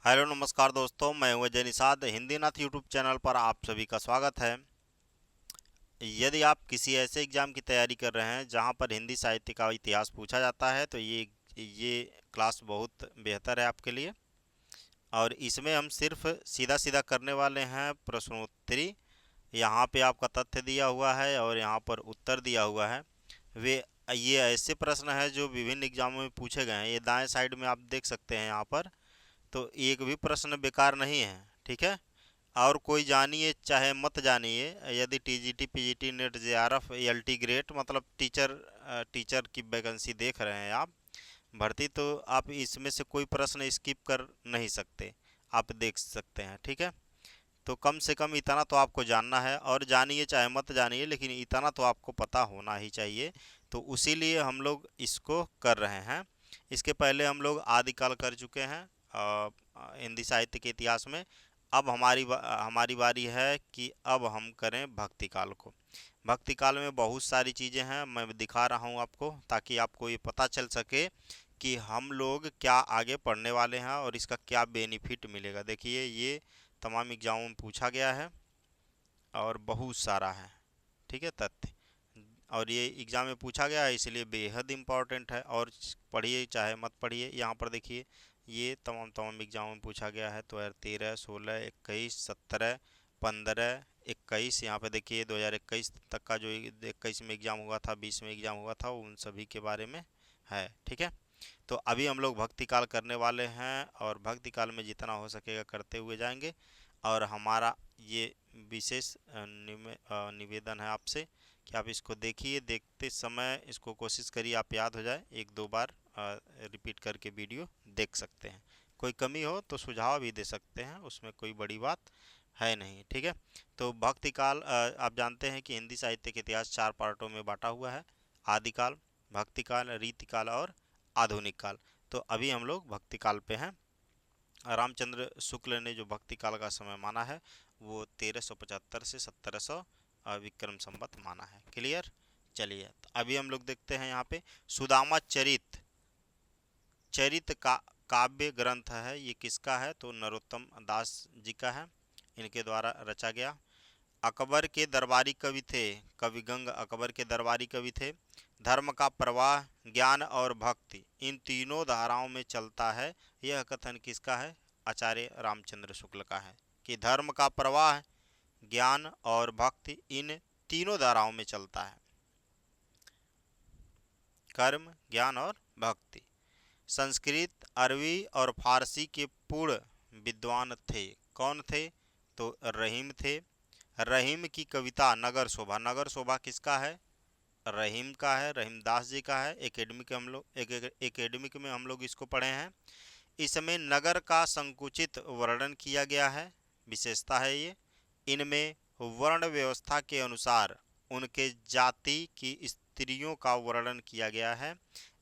Hello नमस्कार दोस्तों, मैं हूं अजय निषाद। हिंदी नाथ यूट्यूब चैनल पर आप सभी का स्वागत है। यदि आप किसी ऐसे एग्जाम की तैयारी कर रहे हैं जहां पर हिंदी साहित्य का इतिहास पूछा जाता है तो ये क्लास बहुत बेहतर है आपके लिए। और इसमें हम सिर्फ सीधा सीधा करने वाले हैं प्रश्नोत्तरी। यहाँ पे आपका तथ्य दिया हुआ है और यहाँ पर उत्तर दिया हुआ है। वे ये ऐसे प्रश्न है जो विभिन्न एग्जामों में पूछे गए हैं। ये दाएं साइड में आप देख सकते हैं यहाँ पर। तो एक भी प्रश्न बेकार नहीं है, ठीक है। और कोई जानिए चाहे मत जानिए, यदि TGT PGT net JRF LT grade मतलब टीचर की वैकेंसी देख रहे हैं आप भर्ती, तो आप इसमें से कोई प्रश्न स्किप कर नहीं सकते, आप देख सकते हैं, ठीक है। तो कम से कम इतना तो आपको जानना है, और जानिए चाहे मत जानिए लेकिन इतना तो आपको पता होना ही चाहिए। तो उसी लिए हम लोग इसको कर रहे हैं। इसके पहले हम लोग आदिकाल कर चुके हैं हिंदी साहित्य के इतिहास में। अब हमारी बारी है कि अब हम करें भक्ति काल को। भक्ति काल में बहुत सारी चीज़ें हैं, मैं दिखा रहा हूँ आपको ताकि आपको ये पता चल सके कि हम लोग क्या आगे पढ़ने वाले हैं और इसका क्या बेनिफिट मिलेगा। देखिए, ये तमाम एग्जामों में पूछा गया है और बहुत सारा है, ठीक है, तथ्य। और ये एग्जाम में पूछा गया है इसलिए बेहद इम्पोर्टेंट है। और पढ़िए चाहे मत पढ़िए, यहाँ पर देखिए ये तमाम तमाम एग्जाम में पूछा गया है। तो 2013, 16, 21, 17, 15, 21, यहाँ पे देखिए 2021 तक का जो 21 में एग्ज़ाम हुआ था, 20 में एग्ज़ाम हुआ था, उन सभी के बारे में है, ठीक है। तो अभी हम लोग भक्ति काल करने वाले हैं और भक्ति काल में जितना हो सकेगा करते हुए जाएंगे। और हमारा ये विशेष निवेदन है आपसे कि आप इसको देखिए, देखते समय इसको कोशिश करिए आप याद हो जाए। एक दो बार रिपीट करके वीडियो देख सकते हैं। कोई कमी हो तो सुझाव भी दे सकते हैं, उसमें कोई बड़ी बात है नहीं, ठीक है। तो भक्ति काल, आप जानते हैं कि हिंदी साहित्य के इतिहास 4 पार्टों में बांटा हुआ है। आदिकाल, भक्ति काल, रीति काल और आधुनिक काल। तो अभी हम लोग भक्ति काल पे हैं। रामचंद्र शुक्ल ने जो भक्ति काल का समय माना है वो 1375 से 1700 विक्रम संवत माना है। क्लियर। चलिए, तो अभी हम लोग देखते हैं यहाँ पे सुदामा चरित। चरित का काव्य ग्रंथ है, ये किसका है? तो नरोत्तम दास जी का है, इनके द्वारा रचा गया। अकबर के दरबारी कवि थे, कवि गंग अकबर के दरबारी कवि थे। धर्म का प्रवाह, ज्ञान और भक्ति इन तीनों धाराओं में चलता है। यह कथन किसका है? आचार्य रामचंद्र शुक्ल का है कि धर्म का प्रवाह, ज्ञान और भक्ति इन तीनों धाराओं में चलता है। कर्म, ज्ञान और भक्ति। संस्कृत, अरबी और फारसी के पूर्ण विद्वान थे। कौन थे? तो रहीम थे। रहीम की कविता नगर शोभा, नगर शोभा किसका है? रहीम का है, रहीमदास जी का है। एकेडमिक में हम लोग इसको पढ़े हैं। इसमें नगर का संकुचित वर्णन किया गया है, विशेषता है ये। इनमें वर्ण व्यवस्था के अनुसार उनके जाति की स्त्रियों का वर्णन किया गया है।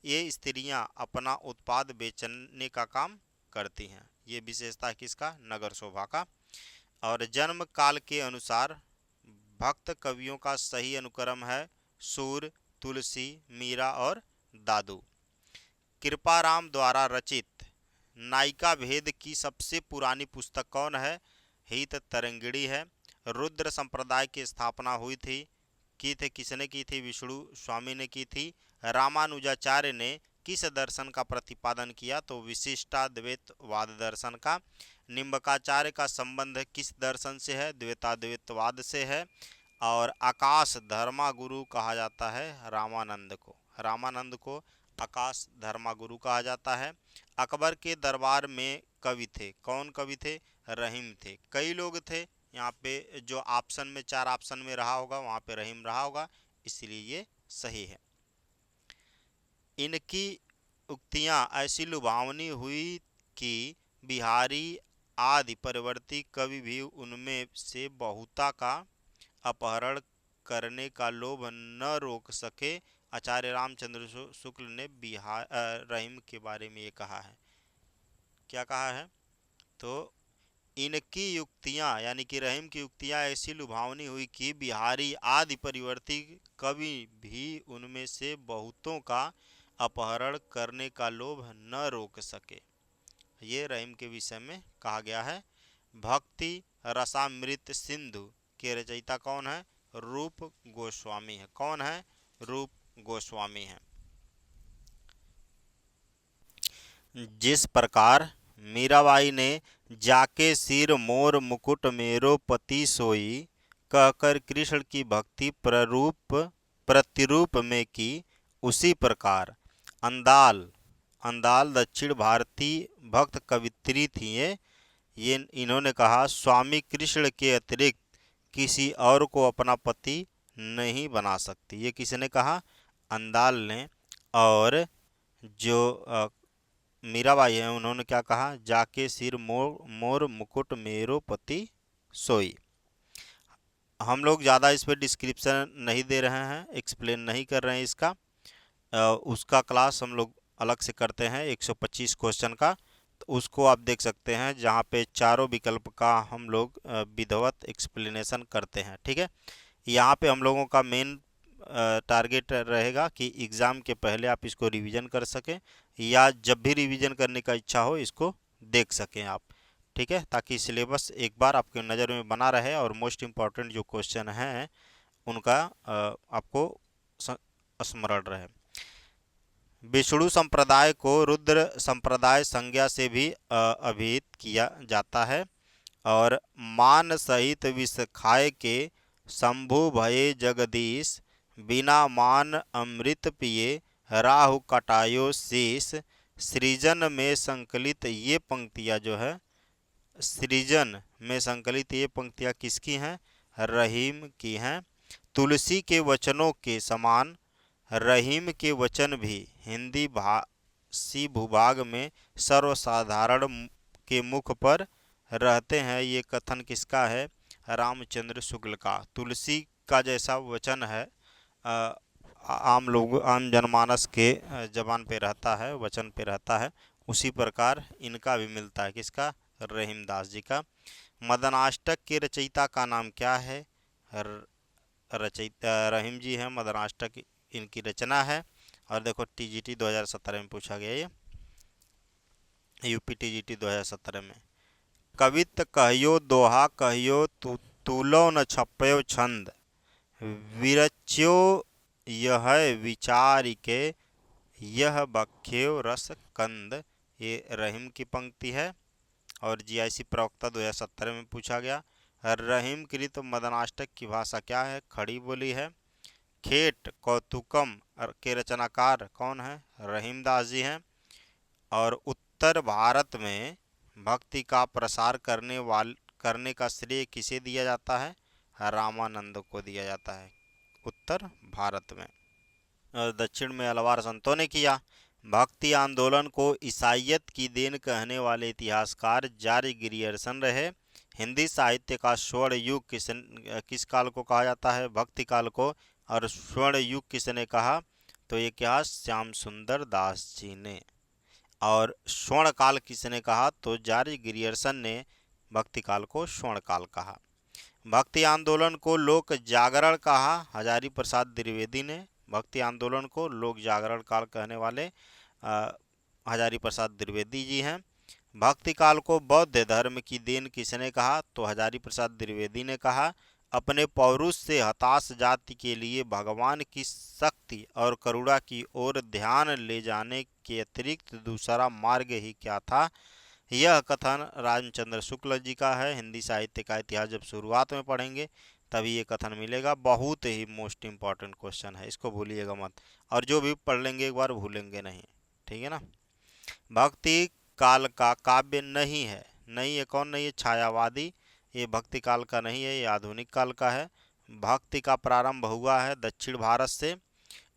ये स्त्रियां अपना उत्पाद बेचने का काम करती हैं। ये विशेषता है किसका? नगर शोभा का। और जन्म काल के अनुसार भक्त कवियों का सही अनुक्रम है सूर, तुलसी, मीरा और दादू। कृपाराम द्वारा रचित नायिका भेद की सबसे पुरानी पुस्तक कौन है? हित तरंगिणी है। रुद्र संप्रदाय की स्थापना हुई थी, की थी किसने की थी? विष्णु स्वामी ने की थी। रामानुजाचार्य ने किस दर्शन का प्रतिपादन किया? तो विशिष्टाद्वैतवाद दर्शन का। निम्बकाचार्य का संबंध किस दर्शन से है? द्वैताद्वैतवाद से है। और आकाश धर्मागुरु कहा जाता है रामानंद को, रामानंद को आकाश धर्मागुरु कहा जाता है। अकबर के दरबार में कवि थे, कौन कवि थे? रहीम थे। कई लोग थे, यहाँ पे जो ऑप्शन में 4 ऑप्शन में रहा होगा वहाँ पे रहीम रहा होगा, इसलिए ये सही है। इनकी उक्तियाँ ऐसी लुभावनी हुई कि बिहारी आदि परिवर्ती कवि भी उनमें से बहुता का अपहरण करने का लोभ न रोक सके। आचार्य रामचंद्र शुक्ल ने रहीम के बारे में ये कहा है। क्या कहा है? तो इनकी युक्तियां यानी कि रहीम की युक्तियां ऐसी लुभावनी हुई कि बिहारी आदि परिवर्ती कवि भी उनमें से बहुतों का अपहरण करने का लोभ न रोक सके। ये रहीम के विषय में कहा गया है। भक्ति रसामृत सिंधु के रचयिता कौन है? रूप गोस्वामी है। कौन है? रूप गोस्वामी है। जिस प्रकार मीराबाई ने जाके सिर मोर मुकुट मेरो पति सोई कहकर कृष्ण की भक्ति प्रतिरूप में की, उसी प्रकार अंदाल अंदाल दक्षिण भारतीय भक्त कवित्री थी। ये इन्होंने कहा स्वामी कृष्ण के अतिरिक्त किसी और को अपना पति नहीं बना सकती। ये किसने कहा? अंदाल ने। और जो मीराबाई है उन्होंने क्या कहा? जाके सिर मोर मुकुट मेरो पति सोई। हम लोग ज़्यादा इस पर डिस्क्रिप्शन नहीं दे रहे हैं, एक्सप्लेन नहीं कर रहे हैं इसका। उसका क्लास हम लोग अलग से करते हैं 125 क्वेश्चन का, तो उसको आप देख सकते हैं जहाँ पे चारों विकल्प का हम लोग विधिवत एक्सप्लेनेशन करते हैं। ठीक है, यहाँ पे हम लोगों का मेन टारगेट रहेगा कि एग्ज़ाम के पहले आप इसको रिवीजन कर सकें, या जब भी रिवीजन करने का इच्छा हो इसको देख सकें आप। ठीक है, ताकि सिलेबस एक बार आपके नज़र में बना रहे और मोस्ट इम्पॉर्टेंट जो क्वेश्चन हैं उनका आपको स्मरण रहे। विष्णु संप्रदाय को रुद्र संप्रदाय संज्ञा से भी अभिहित किया जाता है। और मान सहित विष खाए के शंभु भये जगदीश, बिना मान अमृत पिए राहु कटायो शीश। सृजन में संकलित ये पंक्तियाँ जो है, सृजन में संकलित ये पंक्तियाँ किसकी हैं? रहीम की हैं। तुलसी के वचनों के समान रहीम के वचन भी हिंदी भाषी भूभाग में सर्वसाधारण के मुख पर रहते हैं। ये कथन किसका है? रामचंद्र शुक्ल का। तुलसी का जैसा वचन है आम जनमानस के जबान पे रहता है, वचन पे रहता है, उसी प्रकार इनका भी मिलता है। किसका? रहीमदास जी का। मदनाष्टक के रचयिता का नाम क्या है? रचयिता रहीम जी हैं। मदनाष्टक इनकी रचना है। और देखो टीजीटी 2017 में पूछा गया, ये यूपी टीजीटी 2017 में। कवित कहियो दोहा कहियो तुलो न छपयो छंद, विरच्यो यह विचार के यह बख्यो रस कंद। ये रहीम की पंक्ति है और जीआईसी प्रवक्ता 2017 में पूछा गया। रहीम कृत मदनाष्टक की भाषा क्या है? खड़ी बोली है। खेट कौतुकम के रचनाकार कौन है? रहीमदास जी हैं। और उत्तर भारत में भक्ति का प्रसार करने का श्रेय किसे दिया जाता है? रामानंद को दिया जाता है उत्तर भारत में। और दक्षिण में अलवार संतों ने किया। भक्ति आंदोलन को ईसाइयत की देन कहने वाले इतिहासकार जॉर्ज ग्रियर्सन रहे। हिंदी साहित्य का स्वर्ण युग किस काल को कहा जाता है? भक्ति काल को। और स्वर्ण युग किसने कहा? तो ये क्या? श्याम सुंदर दास जी ने। और स्वर्ण काल किसने कहा? तो जॉर्ज ग्रियर्सन ने भक्ति काल को स्वर्ण काल कहा। भक्ति आंदोलन को लोक जागरण कहा हजारी प्रसाद द्विवेदी ने। भक्ति आंदोलन को लोक जागरण काल कहने वाले हजारी प्रसाद द्विवेदी जी हैं। भक्ति काल को बौद्ध धर्म की देन किसने कहा? तो हजारी प्रसाद द्विवेदी ने कहा। अपने पौरुष से हताश जाति के लिए भगवान की शक्ति और करुणा की ओर ध्यान ले जाने के अतिरिक्त दूसरा मार्ग ही क्या था? यह कथन रामचंद्र शुक्ल जी का है। हिंदी साहित्य का इतिहास जब शुरुआत में पढ़ेंगे तभी ये कथन मिलेगा। बहुत ही मोस्ट इम्पॉर्टेंट क्वेश्चन है, इसको भूलिएगा मत। और जो भी पढ़ लेंगे एक बार भूलेंगे नहीं। ठीक है ना। भक्ति काल का काव्य नहीं है। नहीं है कौन नहीं है? छायावादी। ये भक्ति काल का नहीं है, ये आधुनिक काल का है। भक्ति का प्रारंभ हुआ है दक्षिण भारत से।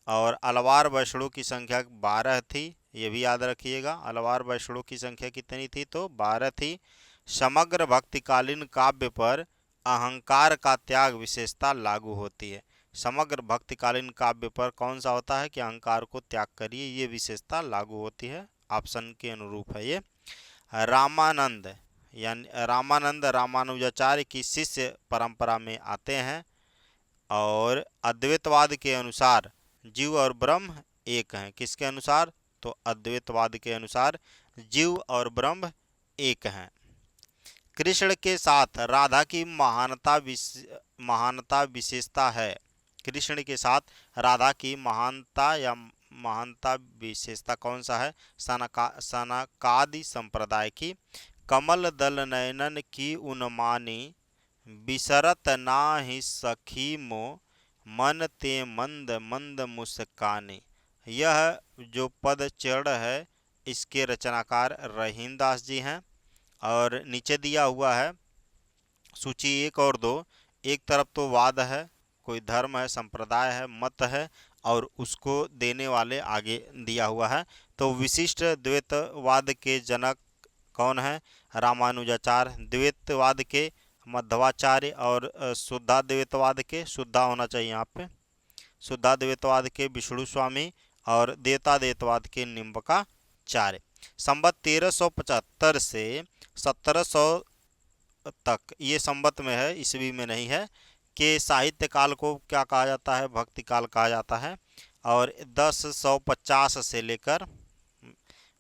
और अलवार वैष्णव की संख्या 12 थी, ये भी याद रखिएगा। अलवार वैष्णव की संख्या कितनी थी? तो 12 थी। समग्र भक्तिकालीन काव्य पर अहंकार का त्याग विशेषता लागू होती है। समग्र भक्तिकालीन काव्य पर कौन सा होता है कि अहंकार को त्याग करिए, ये विशेषता लागू होती है। ऑप्शन के अनुरूप है ये। रामानंद यानी रामानंद रामानुजाचार्य की शिष्य परंपरा में आते हैं। और अद्वैतवाद के अनुसार जीव और ब्रह्म एक हैं। किसके अनुसार? तो अद्वैतवाद के अनुसार जीव और ब्रह्म एक हैं। कृष्ण के साथ राधा की महानता विशेषता है। कृष्ण के साथ राधा की महानता विशेषता कौन सा है? सनकादि संप्रदाय की। कमल दल नयनन की उन्मानी, बिसरत नाहि सखी मो, मन ते मंद मंद मुस्कानी। यह जो पद चरण है इसके रचनाकार रहीमदास जी हैं। और नीचे दिया हुआ है सूची 1 और 2। एक तरफ तो वाद है, कोई धर्म है, संप्रदाय है, मत है, और उसको देने वाले आगे दिया हुआ है। तो विशिष्ट द्वैतवाद के जनक कौन है? रामानुजाचार्य। द्वैतवाद के मध्वाचार्य। और शुद्धाद्वैतवाद के, शुद्धा होना चाहिए यहाँ पे, शुद्धाद्वैतवाद के विष्णु स्वामी। और देवताद्वैतवाद के निम्बकाचार्य। संवत 1375 से 1700 तक, ये संवत में है, ईस्वी में नहीं है, कि साहित्य काल को क्या कहा जाता है? भक्ति काल कहा जाता है। और 1050 से लेकर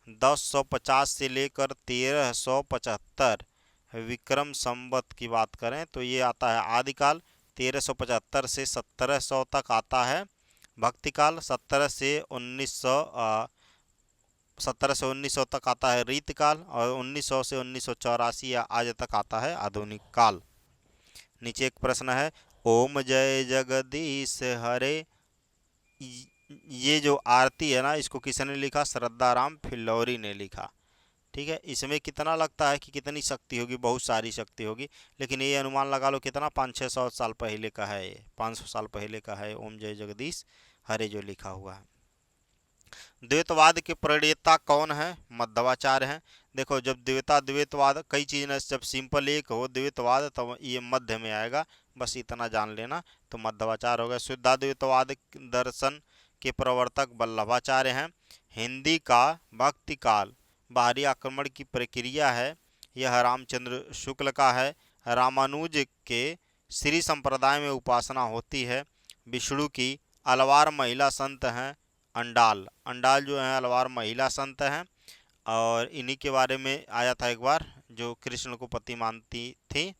1375 विक्रम संवत की बात करें तो ये आता है आदिकाल। 1375 से 1700 तक आता है भक्ति काल। 1700 तक आता है रीतकाल। और 1900 से 1984 या आज तक आता है आधुनिक काल। नीचे एक प्रश्न है, ओम जय जगदीश हरे, ये जो आरती है ना, इसको किसने लिखा? श्रद्धाराम फिल्लौरी ने लिखा। ठीक है, इसमें कितना लगता है कि कितनी शक्ति होगी? बहुत सारी शक्ति होगी, लेकिन ये अनुमान लगा लो कितना, 500-600 साल पहले का है, ये 500 साल पहले का है ओम जय जगदीश हरे जो लिखा हुआ है। द्वैतवाद के प्रणेता कौन है? मध्वाचार्य हैं। देखो, जब द्वैतवाद कई चीज़ें, जब सिंपल एक हो द्वैतवाद तो ये मध्य में आएगा, बस इतना जान लेना। तो मध्वाचार्य हो गया। शुद्धाद्वैतवाद दर्शन के प्रवर्तक वल्लभाचार्य हैं। हिंदी का भक्ति काल बाहरी आक्रमण की प्रक्रिया है, यह रामचंद्र शुक्ल का है। रामानुज के श्री संप्रदाय में उपासना होती है। विष्णु की अलवार महिला संत हैं अंडाल। अंडाल जो है अलवार महिला संत हैं, और इन्हीं के बारे में आया था एक बार, जो कृष्ण को पति मानती थी,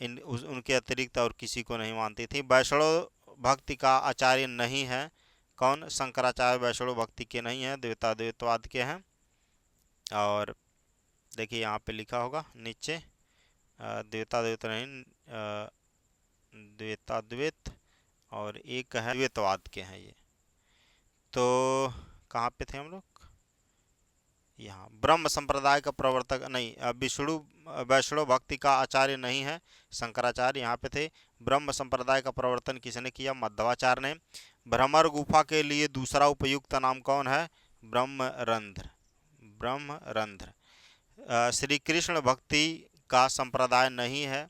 उनके अतिरिक्त और किसी को नहीं मानती थी। वैष्णव भक्ति का आचार्य नहीं है कौन? शंकराचार्य वैष्णव भक्ति के नहीं हैं, द्वैतवाद के हैं। और देखिए यहाँ पे लिखा होगा नीचे, द्वैत नहीं, द्वैत और एक है द्वैतवाद के हैं ये। तो कहाँ पे थे हम लोग? यहाँ ब्रह्म संप्रदाय का प्रवर्तक नहीं, विष्णु वैष्णव भक्ति का आचार्य नहीं है शंकराचार्य, यहाँ पे थे। ब्रह्म संप्रदाय का प्रवर्तन किसने किया? मध्वाचार्य ने। भ्रमर गुफा के लिए दूसरा उपयुक्त नाम कौन है? ब्रह्मरंध्र। ब्रह्मरंध्र। श्री कृष्ण भक्ति का संप्रदाय नहीं है।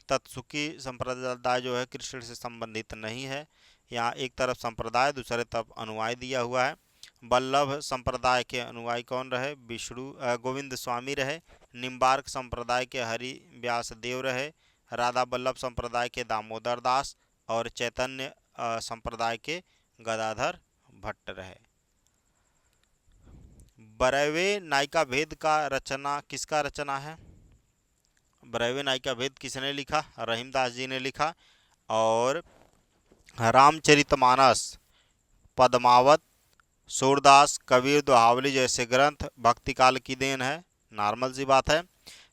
तत्सुखी संप्रदाय जो है कृष्ण से संबंधित नहीं है। यहाँ एक तरफ संप्रदाय, दूसरे तरफ अनुयायी दिया हुआ है। वल्लभ संप्रदाय के अनुयायी कौन रहे? गोविंद स्वामी रहे। निम्बार्क संप्रदाय के हरि व्यास देव रहे। राधा वल्लभ संप्रदाय के दामोदर दास। और चैतन्य संप्रदाय के गदाधर भट्ट रहे। बरवे नायिका भेद का रचना किसका रचना है? बरवे नायिका भेद किसने लिखा? रहीमदास जी ने लिखा। और रामचरितमानस, पद्मावत, सूरदास, कबीर, दोहावली जैसे ग्रंथ भक्ति काल की देन है, नॉर्मल सी बात है।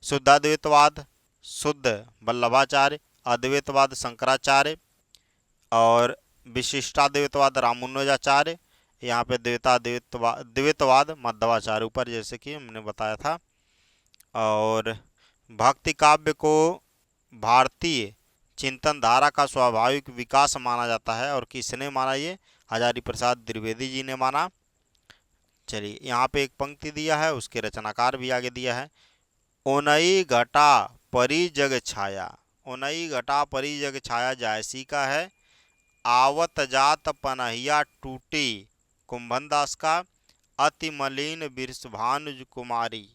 शुद्धाद्वैतवाद शुद्ध वल्लभाचार्य, अद्वैतवाद शंकराचार्य, और विशिष्टाद्वैतवाद रामानुजाचार्य। यहाँ पे द्वैतवाद मध्वाचार्य ऊपर, जैसे कि हमने बताया था। और भक्ति काव्य को भारतीय चिंतन धारा का स्वाभाविक विकास माना जाता है। और किसने माना? ये हजारी प्रसाद द्विवेदी जी ने माना। चलिए, यहाँ पे एक पंक्ति दिया है, उसके रचनाकार भी आगे दिया है। ओनई घटा परी जग छाया, ओनई घटा परी जग छाया जायसी का है। आवत जात पनहिया टूटी कुंभन दास का। अति मलिन बिरसभानुज कुमारी,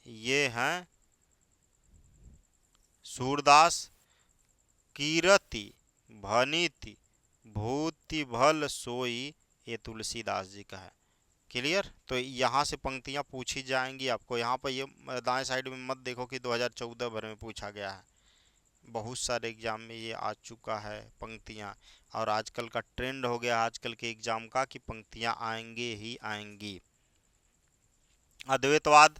ये हैं सूरदास। कीरति भनीति भूति भल सोई, ये तुलसीदास जी का है। क्लियर। तो यहाँ से पंक्तियाँ पूछी जाएंगी आपको। यहाँ पर ये दाएं साइड में मत देखो कि 2014 भर में पूछा गया है, बहुत सारे एग्जाम में ये आ चुका है पंक्तियाँ। और आजकल का ट्रेंड हो गया आजकल के एग्जाम का कि पंक्तियाँ आएंगे ही आएंगी। अद्वैतवाद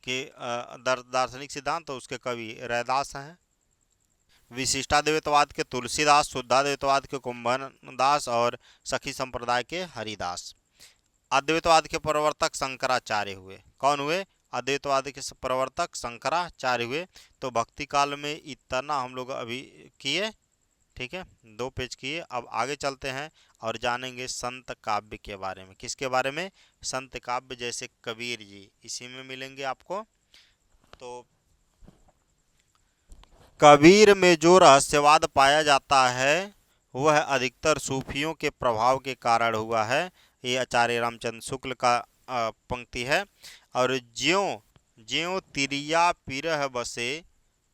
के दार्शनिक सिद्धांत तो उसके कवि रैदास हैं। विशिष्टाद्वैतवाद के तुलसीदास, शुद्धाद्वैतवाद के कुंभन दास और सखी संप्रदाय के हरिदास। अद्वैतवाद के प्रवर्तक शंकराचार्य हुए। कौन हुए? अद्वैतवाद के प्रवर्तक शंकराचार्य हुए। तो भक्ति काल में इतना हम लोग अभी किए, ठीक है, 2 पेज किए। अब आगे चलते हैं और जानेंगे संत काव्य के बारे में। किसके बारे में? संत काव्य, जैसे कबीर जी, इसी में मिलेंगे आपको। तो कबीर में जो रहस्यवाद पाया जाता है वह अधिकतर सूफियों के प्रभाव के कारण हुआ है। ये आचार्य रामचंद्र शुक्ल का पंक्ति है। और ज्यों ज्यों तिरिया पिरह बसे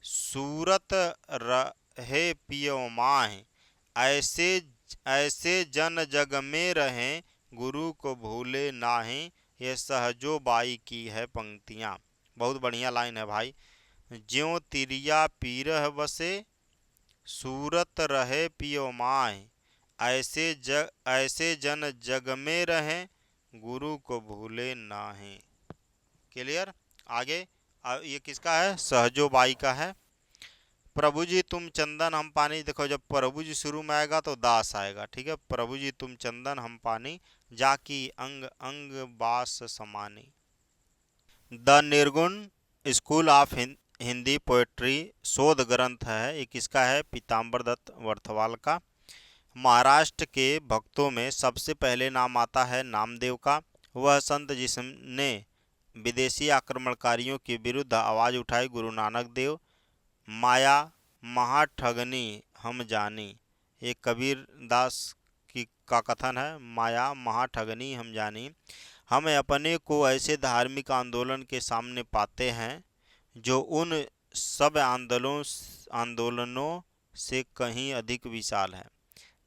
सूरत रहे पियो माहि, ऐसे ऐसे जन जग में रहें गुरु को भूले नाहि। ये सहजो बाई की है पंक्तियाँ। बहुत बढ़िया लाइन है भाई। ज्यों तिरिया पीरह बसे सूरत रहे पियो माहि, ऐसे जन जग में रहें गुरु को भूले नाहि। क्लियर। आगे ये किसका है? सहजो बाई का है। प्रभु जी तुम चंदन हम पानी, देखो जब प्रभु जी शुरू में आएगा तो दास आएगा, ठीक है। प्रभु जी तुम चंदन हम पानी, जाकी अंग अंग बास समानी। द निर्गुण स्कूल ऑफ हिंदी पोएट्री शोध ग्रंथ है। ये किसका है? पीताम्बर दत्त वर्थवाल का। महाराष्ट्र के भक्तों में सबसे पहले नाम आता है नामदेव का। वह संत जिसने विदेशी आक्रमणकारियों के विरुद्ध आवाज़ उठाई गुरु नानक देव। माया महाठगनी हम जानी, ये कबीर दास का कथन है। माया महाठगनी हम जानी, हम अपने को ऐसे धार्मिक आंदोलन के सामने पाते हैं जो उन सब आंदोलनों से कहीं अधिक विशाल है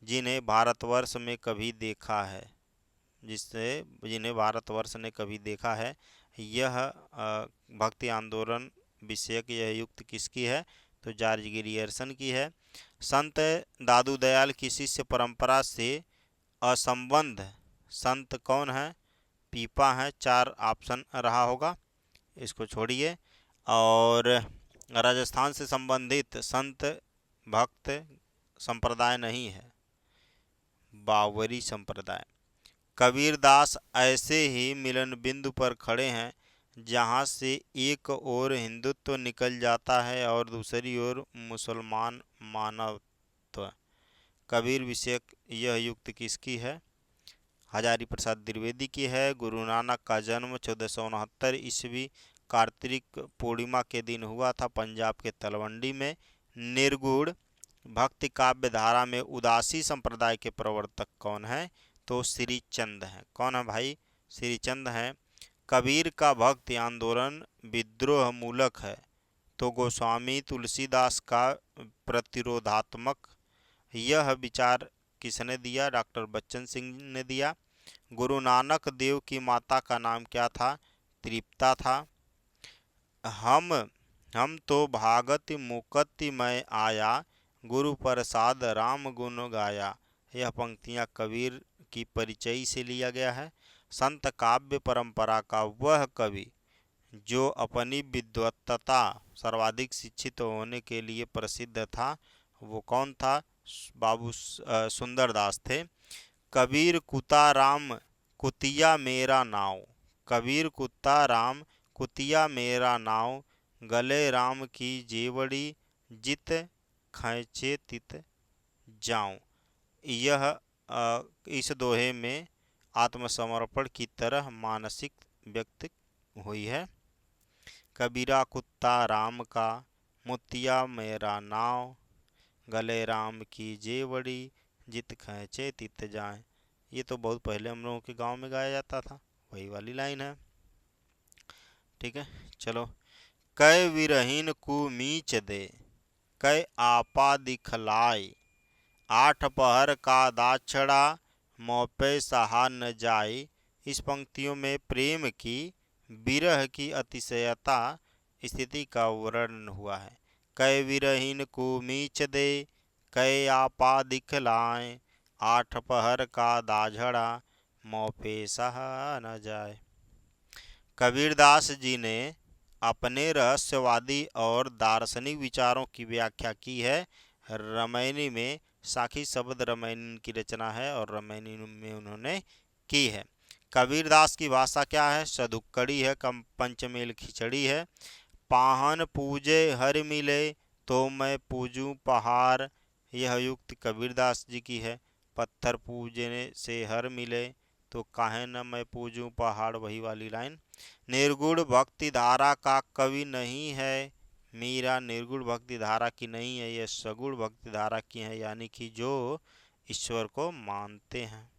जिन्हें भारतवर्ष में कभी देखा है, जिन्हें भारतवर्ष ने कभी देखा है। यह भक्ति आंदोलन विषयक यह युक्ति किसकी है? तो जॉर्ज गिरियर्सन की है। संत दादू दयाल की शिष्य परंपरा से असंबद्ध संत कौन है? पीपा है। 4 ऑप्शन रहा होगा, इसको छोड़िए। और राजस्थान से संबंधित संत भक्त संप्रदाय नहीं है, बावरी संप्रदाय। कबीरदास ऐसे ही मिलन बिंदु पर खड़े हैं जहाँ से एक ओर हिंदुत्व निकल जाता है और दूसरी ओर मुसलमान मानवत्व। कबीर विषयक यह युक्ति किसकी है? हजारी प्रसाद द्विवेदी की है। गुरु नानक का जन्म 1469 ईस्वी कार्तिक पूर्णिमा के दिन हुआ था पंजाब के तलवंडी में। निर्गुण भक्ति काव्य धारा में उदासी संप्रदाय के प्रवर्तक कौन है? तो श्री चंद है। कौन है भाई? श्री चंद है। कबीर का भक्ति आंदोलन विद्रोह मूलक है, तो गोस्वामी तुलसीदास का प्रतिरोधात्मक। यह विचार किसने दिया? डॉक्टर बच्चन सिंह ने दिया। गुरु नानक देव की माता का नाम क्या था? तृप्ता था। हम तो भागति मुकति मैं आया, गुरु प्रसाद राम गुण गाया। यह पंक्तियाँ कबीर की परिचय से लिया गया है। संत काव्य परंपरा का वह कवि जो अपनी विद्वत्ता सर्वाधिक शिक्षित होने के लिए प्रसिद्ध था, वो कौन था? बाबू सुंदरदास थे। कबीर कुत्ता राम कुतिया मेरा नाव, कबीर कुत्ता राम कुतिया मेरा नाव, गले राम की जेवड़ी जित खैचे तित जाऊं। यह इस दोहे में आत्मसमर्पण की तरह मानसिक व्यक्त हुई है। कबीरा कुत्ता राम का, मुतिया मेरा नाव, गले राम की जेवड़ी जित खैचे तित जाए। ये तो बहुत पहले हम लोगों के गांव में गाया जाता था, वही वाली लाइन है, ठीक है। चलो। कै विरहीन कु मीच दे, कै आपा दिखलाय, 8 पहर का दाछड़ा मोपे सहा न जाय, इस पंक्तियों में प्रेम की विरह की अतिशयता स्थिति का वर्णन हुआ है। कै विरहीन को मीच दे, कै आपा दिखलाए, आठ पहर का दाझड़ा, मौ पे सहा न जाए। कबीरदास जी ने अपने रहस्यवादी और दार्शनिक विचारों की व्याख्या की है रामायणी में। साखी शब्द रामायणी की रचना है और रामायणी में उन्होंने की है। कबीरदास की भाषा क्या है? सदुक्कड़ी है, कम पंचमेल खिचड़ी है। पाहन पूजे हर मिले, तो मैं पूजूं पहाड़, यह युक्ति कबीरदास जी की है। पत्थर पूजने से हर मिले, तो काहे न मैं पूजूं पहाड़, वही वाली लाइन। निर्गुण भक्ति धारा का कवि नहीं है मीरा, निर्गुण भक्ति धारा की नहीं है, यह सगुण भक्ति धारा की है, यानी कि जो ईश्वर को मानते हैं,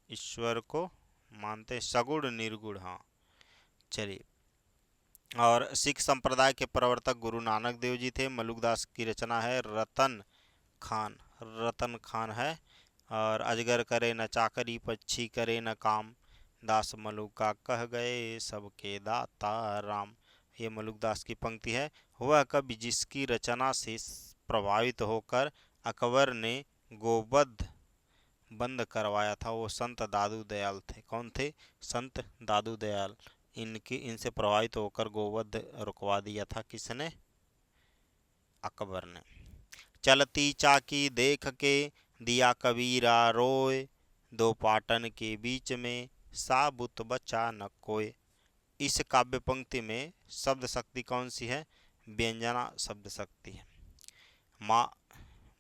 ईश्वर को मानते हैं, सगुण निर्गुण। हाँ चलिए। और सिख संप्रदाय के प्रवर्तक गुरु नानक देव जी थे। मलुकदास की रचना है रतन खान, रतन खान है। और अजगर करे न चाकरी, पक्षी करे न काम, दास मलुका कह गए सबके दाता राम। ये मलुकदास की पंक्ति है। वह कवि जिसकी रचना से प्रभावित होकर अकबर ने गोवध बंद करवाया था, वो संत दादू दयाल थे। कौन थे? संत दादू दयाल। इनसे प्रभावित होकर गोवध रुकवा दिया था किसने? अकबर ने। चलती चाकी देख के दिया कबीरा रोए, दो पाटन के बीच में साबुत बचा न कोय। इस काव्य पंक्ति में शब्द शक्ति कौन सी है? व्यंजना शब्द शक्ति है। माँ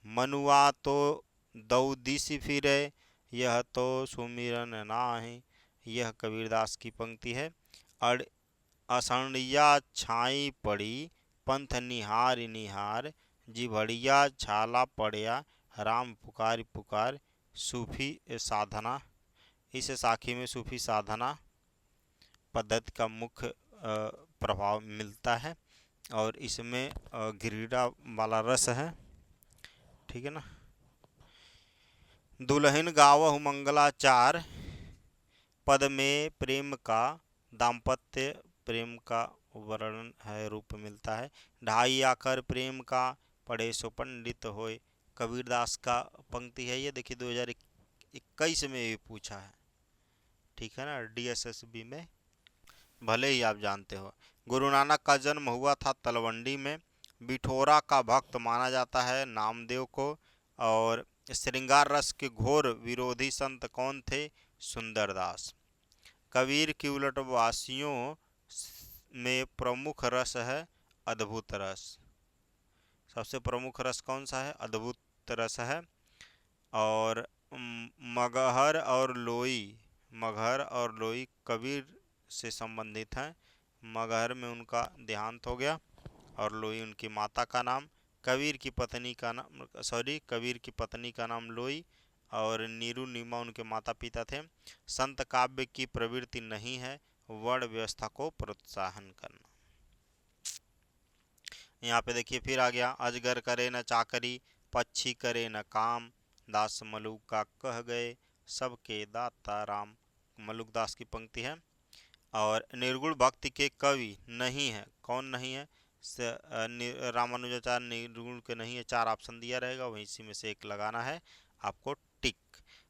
मनुआ तो दौ दिस फिरे, यह तो सुमिरन नाहि, यह कबीरदास की पंक्ति है। अड़ असणिया छाई पड़ी, पंथ निहार निहार, जिभड़िया छाला पड़या, राम पुकार पुकार, सूफी साधना। इस साखी में सूफी साधना पद्धति का मुख्य प्रभाव मिलता है और इसमें गिरिडा वाला रस है। ठीक है ना। दुल्हन गावहु मंगलाचार, पद में प्रेम का, दाम्पत्य प्रेम का वर्णन है, रूप मिलता है। ढाई आखर प्रेम का, पढ़े सो पंडित होए। कबीरदास का पंक्ति है ये, देखिए 2021 में भी पूछा है। ठीक है ना, DSSB में, भले ही आप जानते हो। गुरु नानक का जन्म हुआ था तलवंडी में। बिठोरा का भक्त माना जाता है नामदेव को। और श्रृंगार रस के घोर विरोधी संत कौन थे? सुंदरदास। कबीर की उलटवासियों में प्रमुख रस है अद्भुत रस। सबसे प्रमुख रस कौन सा है? अद्भुत रस है। और मगहर और लोई, मगहर और लोई कबीर से संबंधित हैं। मगहर में उनका देहांत हो गया और लोई उनकी माता का नाम। कबीर की पत्नी का नाम, कबीर की पत्नी का नाम लोई और नीरू नीमा उनके माता पिता थे। संत काव्य की प्रवृत्ति नहीं है वर्ण व्यवस्था को प्रोत्साहन करना। यहाँ पे देखिए फिर आ गया, अजगर करे न चाकरी, पक्षी करे न काम, दास मलुका कह गए सबके दाता राम। मलुकदास की पंक्ति है। और निर्गुण भक्ति के कवि नहीं है। कौन नहीं है? रामानुजाचार्य निर्गुण के नहीं है। 4 ऑप्शन दिया रहेगा, वहीं इसी में से एक लगाना है आपको टिक।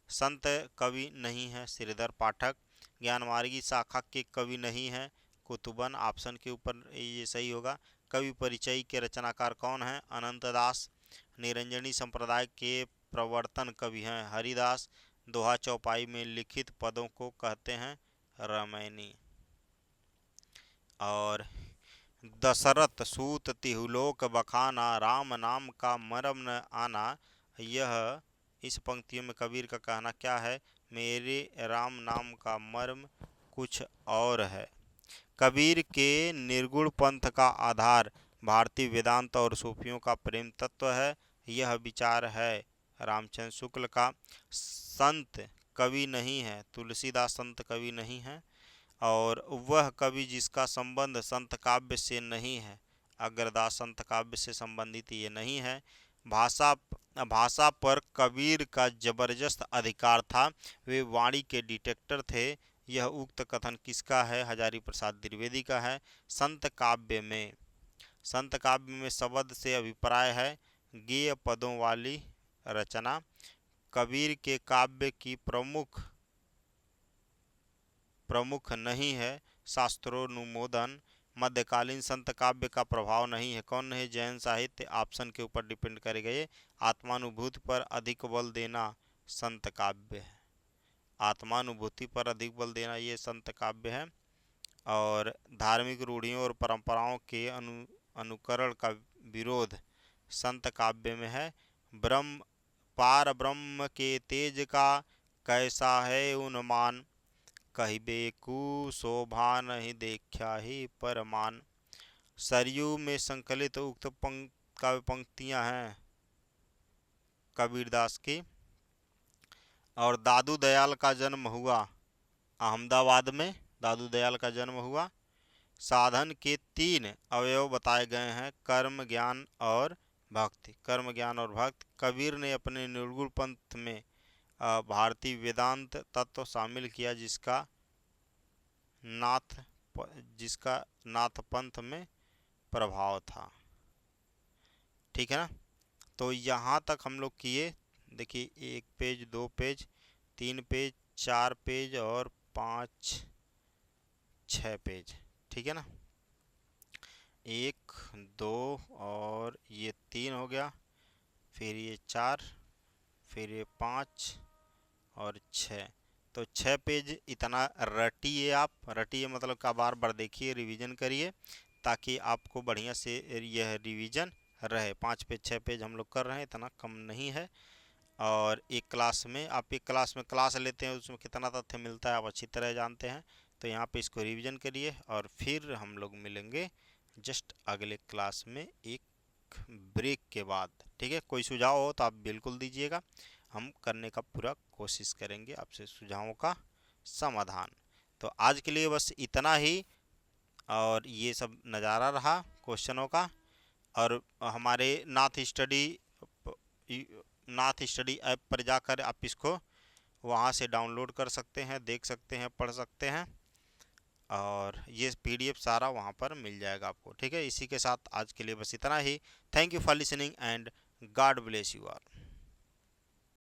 संत कवि नहीं है श्रीधर पाठक। ज्ञानमार्गी शाखा के कवि नहीं है कुतुबन। ऑप्शन के ऊपर ये सही होगा। कवि परिचय के रचनाकार कौन है? अनंतदास। निरंजनी संप्रदाय के प्रवर्तन कवि हैं हरिदास। दोहा चौपाई में लिखित पदों को कहते हैं रामायणी। और दशरथ सूत तिहुलोक बखाना, राम नाम का मरम न आना। यह इस पंक्तियों में कबीर का कहना क्या है? मेरे राम नाम का मर्म कुछ और है। कबीर के निर्गुण पंथ का आधार भारतीय वेदांत और सूफियों का प्रेम तत्व है। यह विचार है रामचंद्र शुक्ल का। संत कवि नहीं है, तुलसीदास संत कवि नहीं है। और वह कवि जिसका संबंध संत काव्य से नहीं है, अग्रदास संत काव्य से संबंधित ये नहीं है। भाषा भाषा पर कबीर का जबरदस्त अधिकार था, वे वाणी के डिटेक्टर थे। यह उक्त कथन किसका है? हजारी प्रसाद द्विवेदी का है। संत काव्य में शब्द से अभिप्राय है गेय पदों वाली रचना। कबीर के काव्य की प्रमुख नहीं है शास्त्रोनुमोदन। मध्यकालीन संत काव्य का प्रभाव नहीं है। कौन है? जैन साहित्य। ऑप्शन के ऊपर डिपेंड करेगा ये। आत्मानुभूति पर अधिक बल देना संत काव्य है। आत्मानुभूति पर अधिक बल देना ये संत काव्य है। और धार्मिक रूढ़ियों और परंपराओं के अनुकरण का विरोध संत काव्य में है। ब्रह्म पार ब्रह्म के तेज का कैसा है उन्मान, कहिबे कु शोभा नहीं देखा ही परमान। सरयू में संकलित उक्त काव्य पंक्तियां हैं कबीरदास की। और दादू दयाल का जन्म हुआ अहमदाबाद में। दादू दयाल का जन्म हुआ। साधन के 3 अवयव बताए गए हैं, कर्म, ज्ञान और भक्ति। कर्म, ज्ञान और भक्ति। कबीर ने अपने निर्गुण पंथ में भारतीय वेदांत तत्व शामिल किया, जिसका नाथ पंथ में प्रभाव था। ठीक है ना। तो यहाँ तक हम लोग किए। देखिए 1 पेज, 2 पेज, 3 पेज, 4 पेज और 5, 6 पेज। ठीक है ना। 1, 2 और ये 3 हो गया, फिर ये 4, फिर ये 5 और 6। तो 6 पेज इतना रटिए आप। रटिए मतलब का बार बार देखिए, रिवीजन करिए, ताकि आपको बढ़िया से यह रिवीजन रहे। 5 पेज 6 पेज हम लोग कर रहे हैं, इतना कम नहीं है। और एक क्लास में आप क्लास लेते हैं, उसमें कितना तथ्य मिलता है आप अच्छी तरह जानते हैं। तो यहाँ पे इसको रिवीजन करिए और फिर हम लोग मिलेंगे जस्ट अगले क्लास में एक ब्रेक के बाद। ठीक है। कोई सुझाव हो तो आप बिल्कुल दीजिएगा, हम करने का पूरा कोशिश करेंगे आपसे सुझावों का समाधान। तो आज के लिए बस इतना ही। और ये सब नज़ारा रहा क्वेश्चनों का। और हमारे नाथ स्टडी ऐप पर जाकर आप इसको वहाँ से डाउनलोड कर सकते हैं, देख सकते हैं, पढ़ सकते हैं। और ये PDF सारा वहाँ पर मिल जाएगा आपको। ठीक है। इसी के साथ आज के लिए बस इतना ही। Thank you for listening and God bless you all.